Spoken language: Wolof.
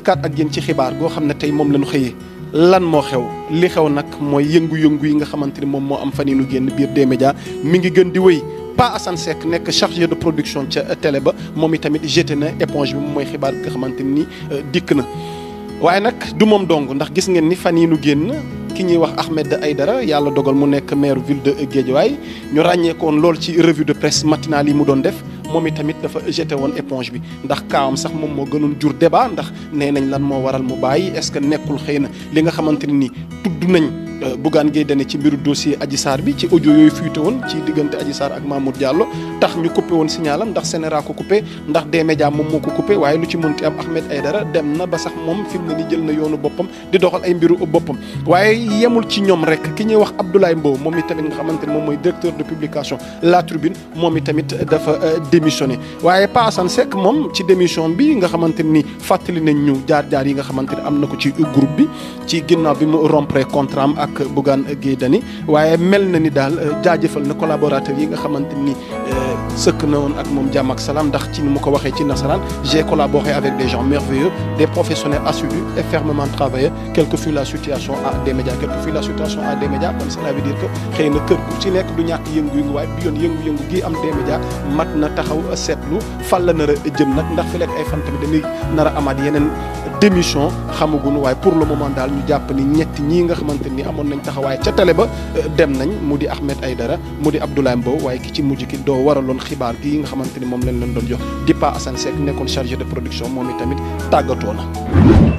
dikkaat ak yéen ci xibaar goo xam ne tey moom la ñu xëyee lan moo xew li xew nag mooy yëngu-yëngu yi nga xamante ni moom moo am fan yii nu génn biir D-Média mi ngi gën di wéy Pa Assane Seck nekk chargé de production ca télé ba moom itamit jeté na éponge bi moom mooy xibaar bi nga xamante ni dikk na. waaye nag du moom dong ndax gis ngeen ni fan yii nu génn ki ñuy wax Ahmed Aïdara yàlla dogal mu nekk maire ville de Guédiawaye ñu ràññeekoon lool ci revue de presse matinale yi mu doon def. moom itamit dafa jeté woon éponge bi ndax kaawam sax moom moo gënoon jur débat ndax nee nañ lan moo waral mu bàyyi est-ce que nekkul xëy na li nga xamante ne ni tudd nañ Bougane Gueye Dany ci mbiru dossier Adji Sarr bi ci audio yooyu fuité woon ci diggante Adji Sarr ak Mamour Diallo tax ñu coupé woon signalam ndax Sénéra ko coupé ndax D-Média moom moo ko coupé waaye lu ci mënti am Ahmed Aïdara dem na ba sax moom fi mu ne ni jël na yoonu boppam di doxal ay mbiru boppam waaye yemul ci ñoom rek ki ñuy wax Abdoulaye Mbow moom itamit nga xamante ne moom mooy directeur de publication La Tribune moom itamit dafa démissionné waaye Pa Assane Seck moom ci démission bi nga xamante ni fàttali nañ ñu jaar-jaar yi nga xamante ne am na ko ci groupe bi ci ginnaaw bi mu rompre contrat am ak Bougane Gueye Dany waaye mel na ni daal jaajëfal na collaborateurs yi nga xamante ni sëkk na woon ak moom jàmm ak salaam ndax ci ni mu ko waxee ci nasaraan j'ai collaboré avec des gens merveilleux des professionnels assidus et fermement travailleurs quelle que fût la situation à D-Média quelle que fût la situation à D-Média kon cela veut dire que xëy na kër gu ci nekk du ñàkk yëngu-yëngu waaye bi yoon yëngu-yëngu gi am D-Média mat na taxaw seetlu fan la nar a jëm nag ndax fi lekk ay fan tamit dañuy nar a amaat yeneen démission xamaguñu waaye pour le moment daal ñu jàpp ni ñetti ñii nga xamante ni amoon nañ taxawaay ca télé ba dem nañ mu di Ahmed Aïdara mu di Abdoulaye Mbow waaye ki ci mujj ki doo waraloon xibaar gi nga xamante ni moom lañ leen doon jox di Pa Assane Seck nekkoon chargé de production moom itamit tàggatoo na